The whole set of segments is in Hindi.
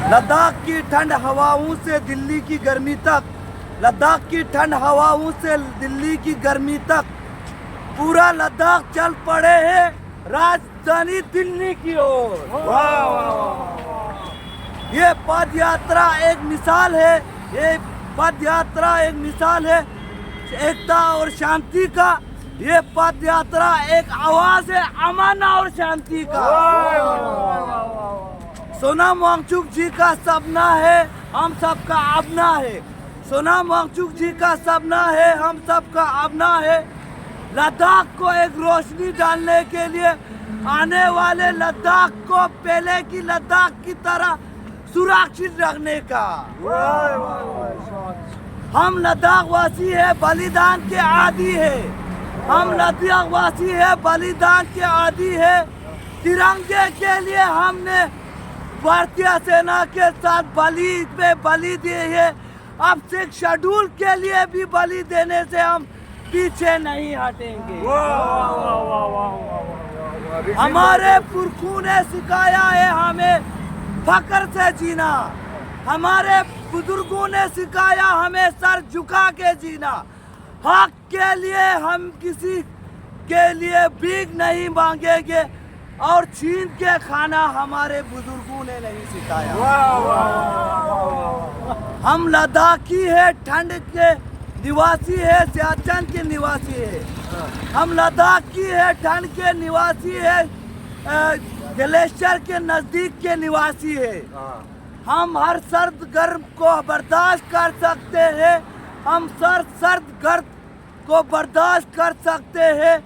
लद्दाख की ठंड हवाओं से दिल्ली की गर्मी तक, लद्दाख की ठंड हवाओं से दिल्ली की गर्मी तक पूरा लद्दाख चल पड़े हैं राजधानी दिल्ली की ओर। ये पद यात्रा एक मिसाल है, ये पद यात्रा एक मिसाल है एकता और शांति का। ये पद यात्रा एक आवाज है अमन और शांति का। सोनम वांगचुक जी का सपना है, हम सबका अपना है। सोनम वांगचुक जी का सपना है, हम सबका अपना है। लद्दाख को एक रोशनी डालने के लिए आने वाले लद्दाख को पहले की लद्दाख की तरह सुरक्षित रखने का। हम लद्दाख वासी है, बलिदान के आदी है। हम लद्दाख वासी है, बलिदान के आदी है। तिरंगे के लिए हमने भारतीय सेना के साथ बलि दिए है। अब सिख शेड्यूल के लिए भी बलि देने से हम पीछे नहीं हटेंगे। हमारे पुरखों ने सिखाया है हमें फक्र से जीना। हमारे बुजुर्गों ने सिखाया हमें सर झुका के जीना। हक के लिए हम किसी के लिए भीख नहीं मांगेंगे और छीन के खाना हमारे बुजुर्गों ने नहीं सिखाया। हम लद्दाखी है, ठंड के निवासी है, सियाचिन के निवासी है। हम लद्दाख की है, ठंड के निवासी है, ग्लेशियर के नजदीक के निवासी है। हम हर सर्द गर्म को बर्दाश्त कर सकते हैं। हम सर्द गर्म को बर्दाश्त कर सकते हैं।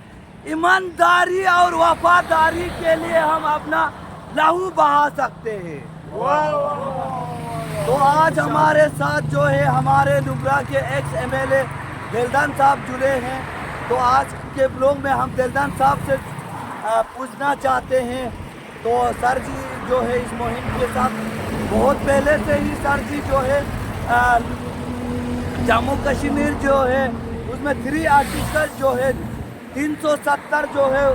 ईमानदारी और वफादारी के लिए हम अपना लहू बहा सकते हैं। तो आज हमारे साथ जो है हमारे नुब्रा के एक्स एमएलए दिलदान साहब जुड़े हैं। तो आज के ब्लॉग में हम दिलदान साहब से पूछना चाहते हैं। तो सर जी जो है इस मुहिम के साथ बहुत पहले से ही सर जी जो है जम्मू कश्मीर जो है उसमें 3 आर्टिकल जो है 370 जो है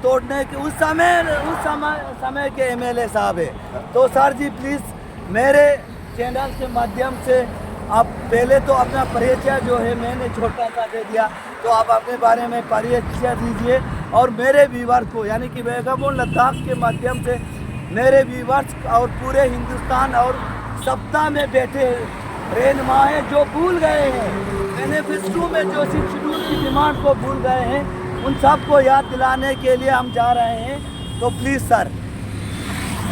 तोड़ने के उस समय के एमएलए साहब है। तो सर जी प्लीज़ मेरे चैनल के माध्यम से आप पहले तो अपना परिचय जो है मैंने छोटा सा दे दिया, तो आप अपने बारे में परिचय दीजिए और मेरे व्यूअर्स को यानी कि वेगाबोन लद्दाख के माध्यम से मेरे व्यूअर्स और पूरे हिंदुस्तान और सप्ताह में बैठे रहनुमा हैं जो भूल गए हैं, मैनिफेस्टो में जो सिख शेड्यूल की डिमांड को भूल गए हैं, उन सब को याद दिलाने के लिए हम जा रहे हैं। तो प्लीज़ सर।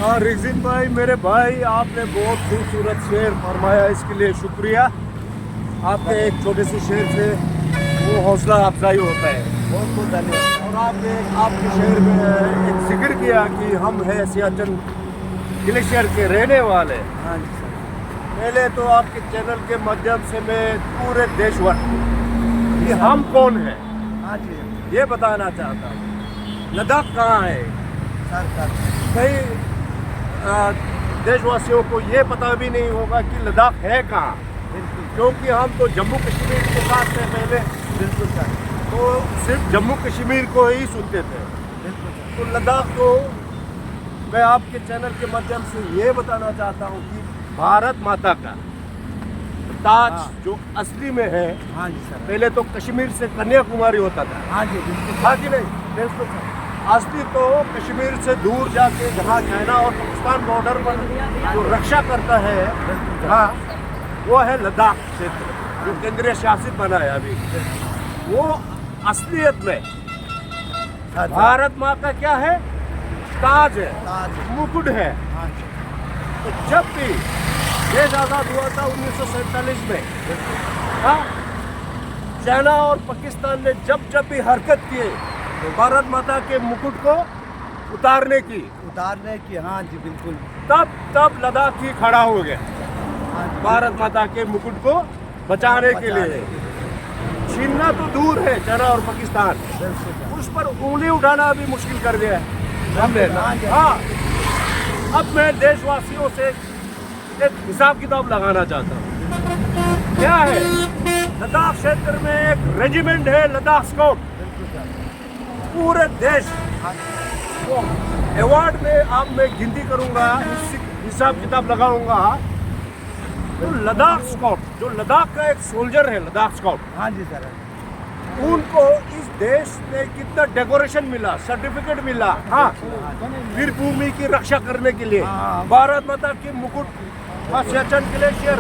हाँ रिजिन भाई, मेरे भाई, आपने बहुत खूबसूरत शेर फरमाया, इसके लिए शुक्रिया। आपके एक छोटे से शेर से वो हौसला अफजाई होता है। बहुत बहुत धन्यवाद। और आपने आपके शेर में एक जिक्र किया कि हम हैं सियाचिन ग्लेशियर के रहने वाले। हाँ जी सर। पहले तो आपके चैनल के माध्यम से मैं पूरे देशवासी कि हम कौन हैं हाँ जी ये बताना चाहता हूँ। लद्दाख कहाँ है सर? कई देशवासियों को ये पता भी नहीं होगा कि लद्दाख है कहाँ, क्योंकि हम तो जम्मू कश्मीर के साथ थे पहले। बिल्कुल सर। तो सिर्फ जम्मू कश्मीर को ही सुनते थे। बिल्कुल सर। तो लद्दाख को मैं आपके चैनल के माध्यम से ये बताना चाहता हूँ कि भारत माता का ताज जो असली में है, हाँ जी सर। पहले तो कश्मीर से कन्याकुमारी होता था। हाँ जी बिल्कुल। हाँ कि नहीं? बिल्कुल सर। असली तो कश्मीर से दूर जाके जहाँ चाइना और पाकिस्तान बॉर्डर पर जो रक्षा करता है, हाँ, वो है लद्दाख क्षेत्र जो केंद्रीय शासित बना है अभी। वो असलियत में भारत माँ का क्या है? ताज है, मुकुट है। हाँ जी। तो जब भी देश आज़ाद हुआ था 1947 में, हाँ, चाइना और पाकिस्तान ने जब भी हरकत किए तो भारत माता के मुकुट को उतारने की, हाँ जी बिल्कुल। तब लद्दाख ही खड़ा हो गया हाँ जी। भारत माता के मुकुट को बचाने के लिए। छीनना तो दूर है चाइना और पाकिस्तान, उस पर उंगली उठाना भी मुश्किल कर दिया है हमने। हाँ, अब मैं देशवासियों से एक हिसाब किताब लगाना चाहता हूँ। क्या है? लद्दाख क्षेत्र में एक रेजिमेंट है, लद्दाख स्काउट। पूरे देश को अवार्ड में आप मैं गिनती करूंगा, हिसाब किताब लगाऊंगा, तो लद्दाख स्काउट, जो लद्दाख का एक सोल्जर है, लद्दाख स्काउट, हाँ जी सर, उनको इस देश में कितना डेकोरेशन मिला, सर्टिफिकेट मिला। हाँ, वीर भूमि की रक्षा करने के लिए, हाँ। भारत माता की मुकुट, Siachen glacier,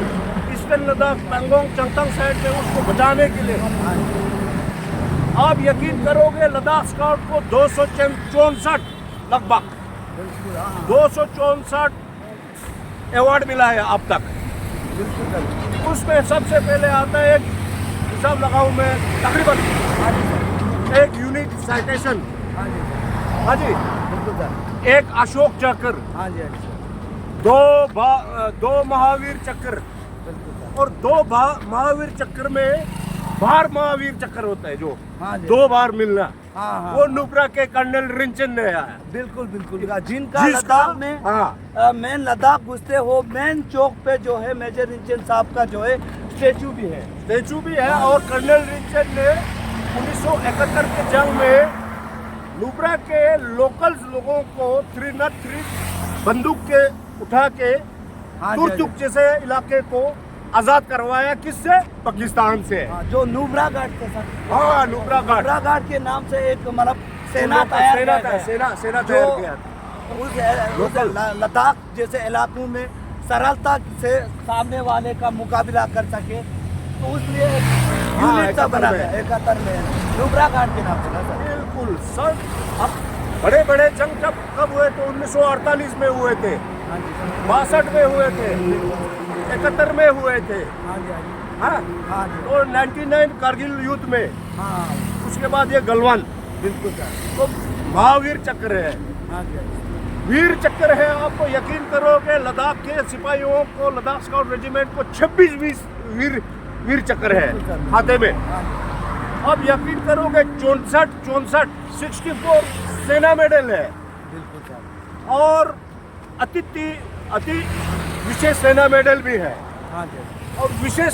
eastern Ladakh, Pangong Changthang side में उसको बचाने के लिए। आप यकीन करोगे, लद्दाख स्काउट को 264 लगभग 264 अवार्ड मिला है अब तक। उसमें सबसे पहले आता है, एक हिसाब लगाऊं मैं, तकरीबन एक यूनिक साइटेशन, हाँ जी, एक अशोक चक्र, हाँ जी, हाँ जी, दो महावीर चक्र, और महावीर चक्र में बार महावीर चक्र होता है, जो हाँ जी, 2 बार मिलना, हाँ, वो नुब्रा के कर्नल रिंचन ने आया। बिल्कुल बिल्कुल, जिनका जिसका लद्दाख में हाँ, मेन लद्दाख घुसते हो, मेन चौक पे जो है मेजर रिंचन साहब का जो है स्टेचू भी है। स्टेचू भी है। और कर्नल रिंचन ने 1971 के जंग में नुब्रा के लोकल्स लोगों को 303 बंदूक के उठा के हाँ जी, तुर्तुक जैसे इलाके को आजाद करवाया। किससे? पाकिस्तान से। हाँ, जो नुब्रा घाट के साथ, हाँ, नुब्रा घाट, नुब्रा घाट के नाम से एक मतलब सेना तैयार किया गया है। सेना जो तैयार किया। उस लद्दाख जैसे इलाकों में सरलता से सामने वाले का मुकाबला कर सके, तो उसलिए हाँ, यूनिट का बना 71 गया, 71 में नुब्रा घाट के नाम से ना सर। बिल्कुल सर। अब बड़े बड़े जंग कब हुए? तो 1948 में हुए थे, हाँ जी सर, 62 में हुए थे, 71 में हुए थे। हाँ जी, हाँ जी, हाँ, हाँ जी, तो 99 कारगिल युद्ध में, हाँ, उसके बाद ये गलवान, बिल्कुल सर, तो महावीर चक्र है, हाँ जी, हाँ जी, वीर चक्र है। आपको यकीन करोगे, लद्दाख के सिपाहियों को, लद्दाख स्काउट रेजिमेंट को 26 वीर चक्र है खाते में। हाँ जी, अब यकीन करोगे, 64 सेना मेडल है, बिल्कुल सर, और अति विशेष सेना मेडल भी है, हाँ जी, और विशेष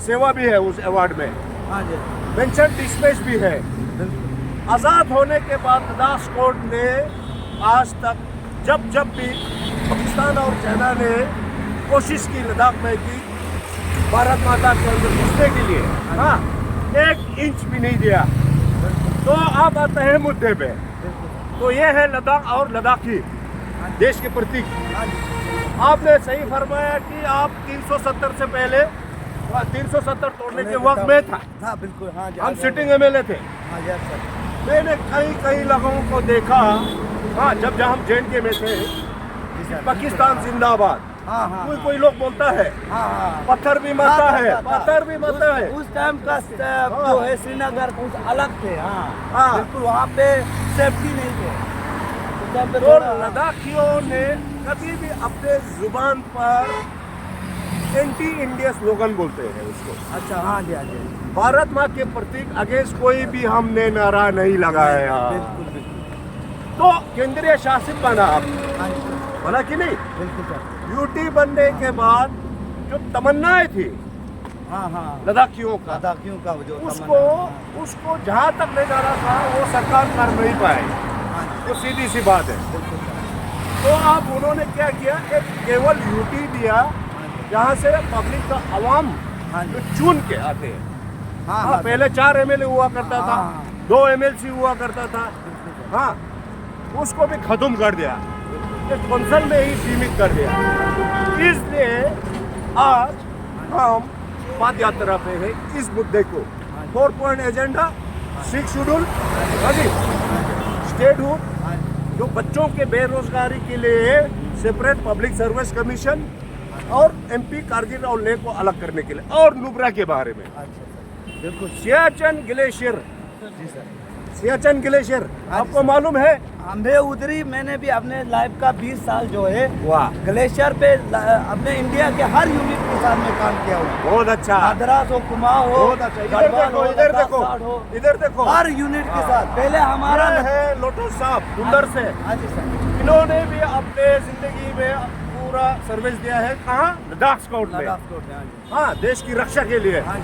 सेवा भी है उस अवार्ड में। हाँ जी, मेंशन डिस्पेच भी है। बिल्कुल, आज़ाद होने के बाद लद्दाख स्काउट ने आज तक जब भी पाकिस्तान और चाइना ने कोशिश की लद्दाख में की भारत माता के अंदर घुसने के लिए, हाँ, 1 इंच भी नहीं दिया। तो आप आते हैं मुद्दे पे, तो ये है लद्दाख और लद्दाखी, देश के प्रतीक। हाँ जी, आपने सही फरमाया कि आप 370 से पहले, 370 तोड़ने के वक्त में था, हाँ बिल्कुल, हाँ जी, हम सिटिंग एमएलए थे। हाँ जी सर, मैंने कई लोगों को देखा, हाँ, जब हम JNK में थे, जी सर, पाकिस्तान जिंदाबाद, हाँ हाँ, कोई लोग बोलता है, हाँ हाँ, पत्थर भी मारता है, पत्थर भी मारता है। उस टाइम का जो है श्रीनगर कुछ अलग थे, हाँ हाँ। बिल्कुल, वहाँ पे सेफ्टी नहीं थे उस टाइम पे तो थोड़ा, लद्दाखियों ने कभी भी अपने जुबान पर एंटी इंडिया स्लोगन बोलते हैं उसको। अच्छा, हाँ जी, हाँ जी, भारत माँ के प्रतीक अगेंस्ट कोई भी हमने नारा नहीं लगाया। बिल्कुल बिल्कुल, तो केंद्रीय शासित बना, आप हाँ जी सर, बना कि नहीं? बिल्कुल सर, यूटी बनने के बाद जो तमन्नाएं थी हाँ हाँ, लद्दाखियों का, लद्दाखियों का जो उसको जहाँ तक ले जाना था वो सरकार कर नहीं पाई। हाँ जी, वो सीधी सी बात है। बिल्कुल सर, तो अब उन्होंने क्या किया, एक केवल यूटी दिया, जहाँ से पब्लिक का आवाम हाँ जो जी, चुन के आते हैं। हाँ हाँ, हाँ, पहले 4 MLA हुआ करता था, हाँ। 2 MLC हुआ करता था, बिल्कुल सर, हाँ, उसको भी खत्म कर दिया, एक कौंसल में ही सीमित कर दिया। इसलिए आज हम पद यात्रा पे है इस मुद्दे को, 4 point agenda, 6 schedule, state hood, हाँ जी, जो बच्चों के बेरोजगारी के लिए सेपरेट पब्लिक सर्विस कमीशन, और MP कारगिल और लेह को अलग करने के लिए, और नुब्रा के बारे में। अच्छा सर, बिल्कुल, सियाचिन ग्लेशियर, जी सर, सियाचिन ग्लेशियर हाँ जी आपको सर। मालूम है? हमें उधरी मैंने भी अपने लाइफ का 20 साल जो है वाह, ग्लेशियर पे अपने इंडिया के हर यूनिट के साथ में काम किया हुआ, बहुत अच्छा, मद्रास हो, कुमाऊं हो, बहुत अच्छा। इधर गढ़वाल देखो, हो, इधर लद्दाख देखो, साइड हो, इधर देखो, हर यूनिट के साथ। पहले हमारा ये है लोटस साहब डुंडर से, हाँ जी सर, इन्होंने भी अपने जिंदगी में पूरा सर्विस दिया है। कहाँ? लद्दाख स्काउट में। लद्दाख कोर्ट में, हाँ जी, हाँ, देश की रक्षा के लिए। हाँ जी,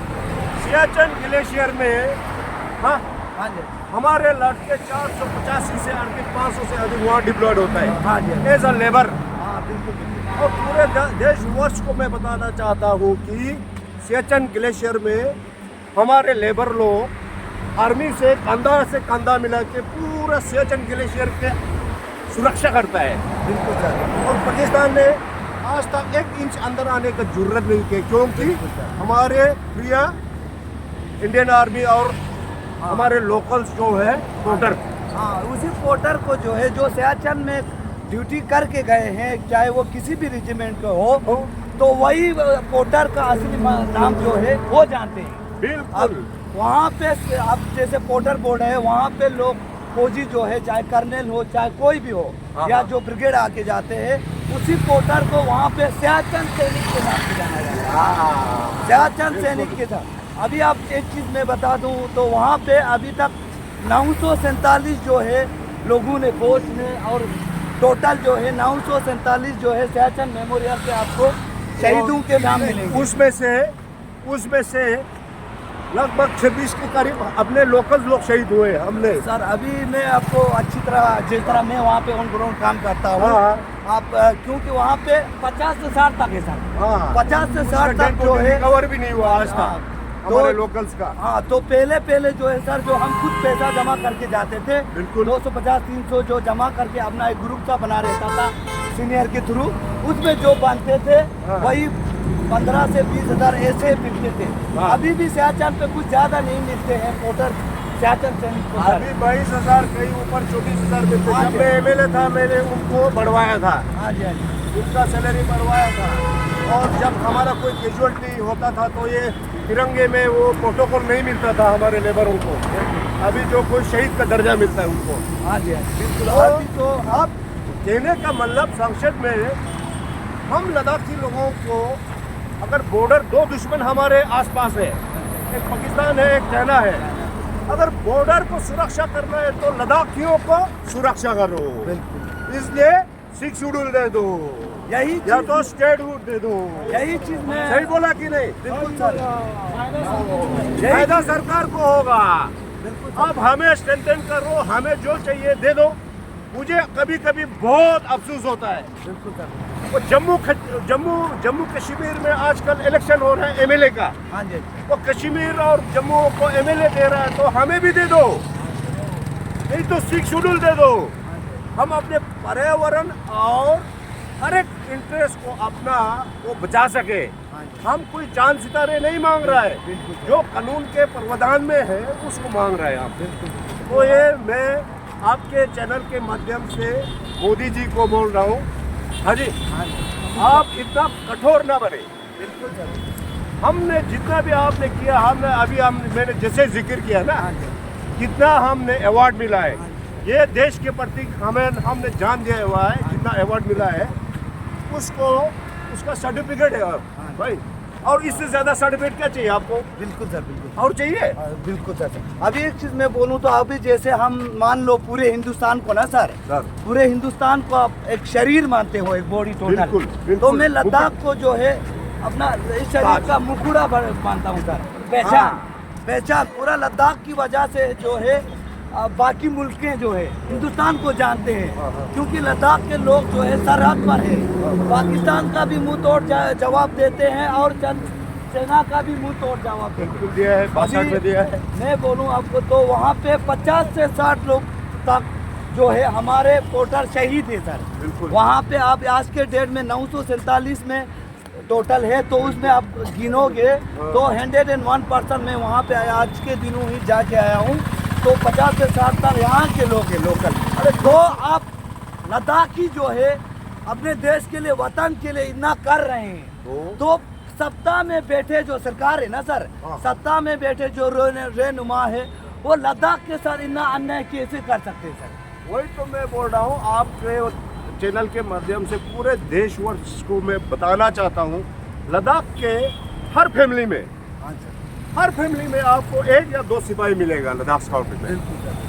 सियाचिन ग्लेशियर में, हाँ, हाँ जी, हमारे लड़के 485 से अधिक 500 से अधिक वहाँ डिप्लॉयड होता है हाँ जी एज अ लेबर। हाँ बिल्कुल बिल्कुल। और पूरे देशवर्ष को मैं बताना चाहता हूँ कि सियाचिन ग्लेशियर में हमारे लेबर लोग आर्मी से कंधा मिला के पूरा सियाचिन ग्लेशियर के सुरक्षा करता है। बिल्कुल सर। और पाकिस्तान ने आज तक 1 इंच अंदर आने का जरूरत नहीं की, क्योंकि हमारे प्रिय इंडियन आर्मी और हमारे लोकल्स जो है पोर्टर, हाँ उसी पोर्टर को जो है जो सियाचिन में ड्यूटी करके गए हैं, चाहे वो किसी भी रेजिमेंट का हो, तो वही पोर्टर का असली नाम जो है वो जानते हैं। बिल्कुल। अब वहाँ पे अब जैसे पोर्टर बोर्ड है, वहाँ पे लोग फौजी जो है, चाहे कर्नल हो चाहे कोई भी हो, हाँ, या हाँ। जो ब्रिगेड आके जाते हैं, उसी पोर्टर को वहाँ पे सियाचिन सैनिक के नाम से जाना जाता है। सियाचिन सैनिक के साथ अभी आप एक चीज़ मैं बता दूं तो वहाँ पे अभी तक 947 जो है लोगों ने फौज ने, और टोटल जो है 947 जो है सियाचिन मेमोरियल पे आपको शहीदों के नाम मिलेंगे। उसमें से लगभग 26 के करीब अपने लोकल लोग शहीद हुए हमने। सर अभी मैं आपको अच्छी तरह, जिस तरह मैं वहाँ पे ऑन ग्राउंड काम करता हूँ, हाँ। आप क्योंकि वहाँ पे 50 से 60 तक है सर। हाँ। 50 से 60 तक जो है कवर भी नहीं हुआ आज हाँ, तक तो- हमारे लोकल्स का। हाँ तो पहले जो है सर, जो हम खुद पैसा जमा करके जाते थे, बिल्कुल। 250-300 जो जमा करके अपना एक ग्रुप सा बना रहता था सीनियर के थ्रू, उसमें जो बनते थे हाँ। वही 15 से 20 हज़ार ऐसे मिलते थे। हाँ। अभी भी सियाचिन पे कुछ ज़्यादा नहीं मिलते हैं पोर्टर सियाचिन सैनिक को सर। अभी 22,000 कहीं ऊपर 24,000 मिलते। हाँ जब जी। मैं एमएलए था मैंने उनको बढ़वाया था, हाँ जी हाँ जी। उनका सैलरी बढ़वाया था। और जब हमारा कोई कैजुअलिटी होता था तो ये तिरंगे में वो प्रोटोकॉल नहीं मिलता था हमारे लेबरों को। अभी जो कोई शहीद का दर्जा मिलता है उनको। हाँ जी हाँ जी, बिल्कुल। तो अभी तो अब कहने का मतलब संसद में हम लद्दाखी लोगों को, अगर बॉर्डर, 2 दुश्मन हमारे आसपास है, एक पाकिस्तान है एक चाइना है, अगर बॉर्डर को सुरक्षा करना है तो लद्दाखियों को सुरक्षा करो। बिल्कुल इसलिए 6 शेड्यूल दे दो यही या चीज़- तो स्टेटहुड दे दो। यही चीज़ मैं सही बोला कि नहीं? बिल्कुल सर, यही फायदा सरकार को होगा। बिल्कुल अब हमें स्ट्रेंथन करो, हमें जो चाहिए दे दो। मुझे कभी कभी बहुत अफसोस होता है, बिल्कुल सर। वो जम्मू कश्मीर में आजकल इलेक्शन हो रहा है एमएलए का, हाँ जी वो कश्मीर और जम्मू को एमएलए दे रहा है, तो हमें भी दे दो, नहीं तो 6 शेड्यूल दे दो। हम अपने पर्यावरण और हर एक इंटरेस्ट को अपना वो बचा सके। हम कोई चांद सितारे नहीं मांग रहा है, जो कानून के प्रावधान में है उसको मांग रहे हैं आप। तो ये मैं आपके चैनल के माध्यम से मोदी जी को बोल रहा हूँ, हाँ जी, आप इतना कठोर ना बने। बिल्कुल सर। हमने जितना भी आपने किया, मैंने जैसे जिक्र किया ना, कितना हमने अवार्ड मिला है, ये देश के प्रति हमने जान दिया हुआ है। जितना अवार्ड मिला है उसका सर्टिफिकेट है भाई, और इससे ज्यादा सर्टिफिकेट क्या चाहिए आपको? बिल्कुल सर, बिल्कुल। और चाहिए? बिल्कुल सर। अभी एक चीज़ मैं बोलूँ तो अभी जैसे हम मान लो पूरे हिंदुस्तान को ना सर, पूरे हिंदुस्तान को आप एक शरीर मानते हो, एक बॉडी टोटल। बिल्कुल, बिल्कुल। तो मैं लद्दाख को जो है अपना इस शरीर का मुखड़ा मानता हूँ सर, पहचान। पहचान पूरा लद्दाख की वजह से जो है बाकी मुल्कें जो है हिंदुस्तान को जानते हैं, क्योंकि लद्दाख के लोग जो है सरहद पर है, पाकिस्तान का भी मुंह तोड़ जवाब देते हैं और सेना का भी मुंह तोड़ जवाब देते हैं। बिल्कुल दिया है, 62 में दिया है। मैं बोलूं आपको तो वहाँ पे 50 से 60 लोग तक जो है हमारे पोर्टर शहीद है सर। बिल्कुल। वहाँ पे आप आज के डेट में 947 में टोटल है, तो उसमें आप गिनोगे तो 101 पर्सन में वहाँ पे आज के दिनों ही जाके आया हूँ, तो 50 से 60 तक यहाँ के लोग हैं लोकल। अरे तो आप लद्दाखी जो है अपने देश के लिए, वतन के लिए इतना कर रहे हैं, तो सत्ता में बैठे जो सरकार है ना सर, सत्ता में बैठे जो रहनुमा है, वो लद्दाख के साथ इतना अन्याय कैसे कर सकते हैं सर? वही तो मैं बोल रहा हूँ, आपके चैनल के माध्यम से पूरे देशवर्ष को मैं बताना चाहता हूँ, लद्दाख के हर फैमिली में, हर फैमिली में आपको 1 या 2 सिपाही मिलेगा लद्दाख स्काउट में।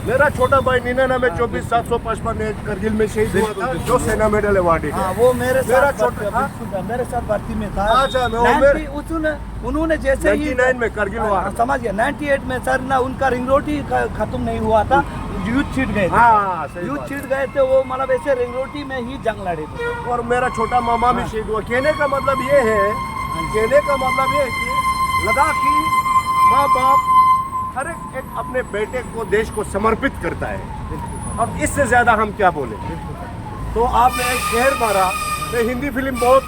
मेरा छोटा भाई 99 24,755 एक करगिल में शहीद हुआ था, जो सेना मेडल अवार्डी है। हाँ, वो मेरे मेरा साथ छोटा मेरे साथ भर्ती में था। अच्छा, मैं वो 90 उन्होंने जैसे ही 99 में करगिल हुआ। समझ गया। 98 में सर ना उनका रिंग रोटी खत्म नहीं हुआ था, यूथ छीट गए थे। हाँ, सही यूथ बात। छीट गए थे, वो मतलब ऐसे रिंग रोटी में ही जंग लड़े थे। और मेरा छोटा मामा भी शहीद हुआ। कहने का मतलब ये है कि लद्दाख की माँ बाप हर एक अपने बेटे को देश को समर्पित करता है, और इससे ज्यादा हम क्या बोले। तो आपने एक शेर मारा, मैं हिंदी फिल्म बहुत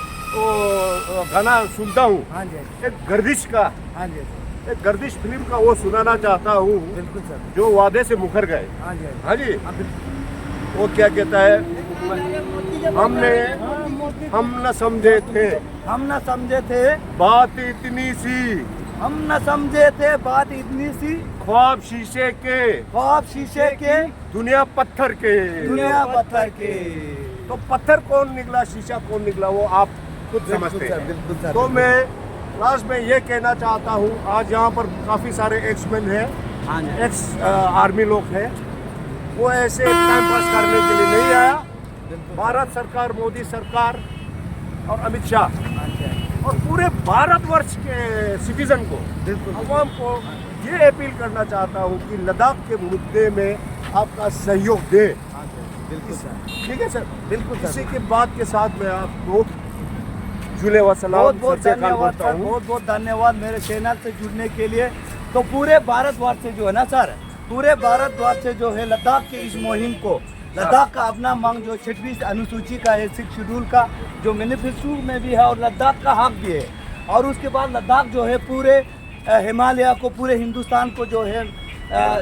गाना सुनता हूँ, हाँ जी, एक गर्दिश का, हाँ जी, एक गर्दिश फिल्म का वो सुनाना चाहता हूँ, बिल्कुल सर। जो वादे से मुकर गए। हाँ जी, हाँ जी, हाँ, बिल्कुल। वो क्या कहता है, हम न समझे थे हम न समझे थे बात इतनी सी, हम न समझे थे बात इतनी सी, ख्वाब शीशे के ख्वाब शीशे के, दुनिया पत्थर के। दुनिया पत्थर के। तो पत्थर कौन निकला, शीशा कौन निकला, वो आप खुद बिल्कुल समझते सर, हैं। बिल्कुल सर। तो मैं लास्ट में ये कहना चाहता हूँ, आज यहाँ पर काफ़ी सारे एक्समैन हैं, हाँ जी, एक्स आर्मी लोग हैं, वो ऐसे टाइम पास करने के लिए नहीं आया। भारत सरकार, मोदी सरकार और अमित शाह हाँ जी, और पूरे भारतवर्ष के सिटीजन को, बिल्कुल। अवाम को ये अपील करना चाहता हूँ कि लद्दाख के मुद्दे में आपका सहयोग दे। हाँ जी, बिल्कुल सर, ठीक है सर, बिल्कुल सर। इसी के बाद के साथ मैं आपको जुले व सलाम बहुत बहुत सत श्री अकाल धन्यवाद बोलता सर, हूँ। बहुत बहुत धन्यवाद मेरे चैनल से जुड़ने के लिए। तो पूरे भारतवर्ष से जो है ना सर, पूरे भारतवर्ष से जो है लद्दाख के इस मुहिम को, लद्दाख का अपना मांग जो 6वीं अनुसूची का है, 6 शेड्यूल का जो मैनिफेस्टो में भी है, और लद्दाख का हक भी है। और उसके बाद लद्दाख जो है पूरे हिमालय को, पूरे हिंदुस्तान को जो है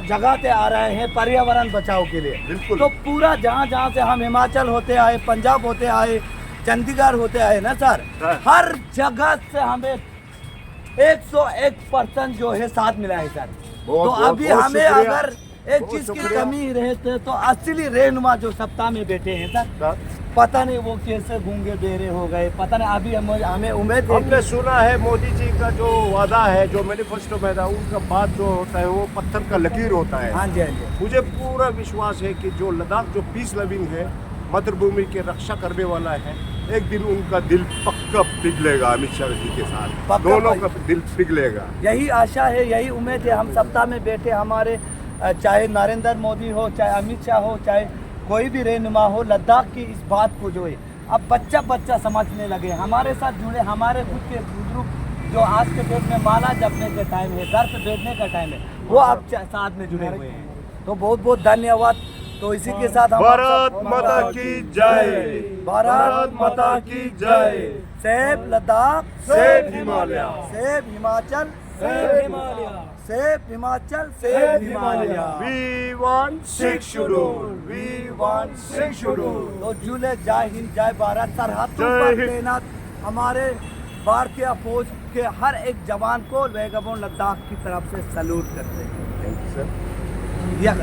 जगाते आ रहे हैं पर्यावरण बचाव के लिए। बिल्कुल। तो पूरा जहाँ जहाँ से हम हिमाचल होते आए, पंजाब होते आए, चंडीगढ़ होते आए ना सर, हर जगह से हमें 101% जो है साथ मिला है सर। तो अभी हमें अगर एक चीज की कमी रहते तो असली रहनुमा जो सप्ताह में बैठे हैं सर, पता नहीं वो कैसे गूंगे बेरे हो गए, पता नहीं। अभी हमें उम्मीद है हमने सुना है मोदी जी का जो वादा है, जो मैनिफेस्टो में था, उनका बात जो होता है वो पत्थर का लकीर होता है। हाँ जी, हाँ जी, मुझे पूरा विश्वास है कि जो लद्दाख जो पीस लविंग है, मातृभूमि की रक्षा करने वाला है, एक दिन उनका दिल पक्का पिघलेगा अमित शाह जी के साथ, दोनों का दिल पिघलेगा। यही आशा है, यही उम्मीद है। हम सप्ताह में बैठे हमारे, चाहे नरेंद्र मोदी हो, चाहे अमित शाह हो, चाहे कोई भी रहनुमा हो, लद्दाख की इस बात को जो है अब बच्चा बच्चा समझने लगे, हमारे साथ जुड़े। हमारे खुद के बुजुर्ग जो आज के डेट में माला जपने का टाइम है, दर पे बैठने का टाइम है, वो अब साथ में जुड़े हुए हैं। तो बहुत बहुत धन्यवाद। तो इसी के साथ हम भारत माता की जय, भारत माता की जय। Save Ladakh, save Himalaya, save Himachal, save Himalaya, save Himachal, save Himalaya. We want 6 schedule, we want 6 schedule। तो जुले जय हिंद, जय भारत। सरहदों जय पर हिंद। तैनात हमारे भारतीय फौज के हर एक जवान को वेगाबोन लद्दाख की तरफ से सैल्यूट करते हैं। Thank you sir. या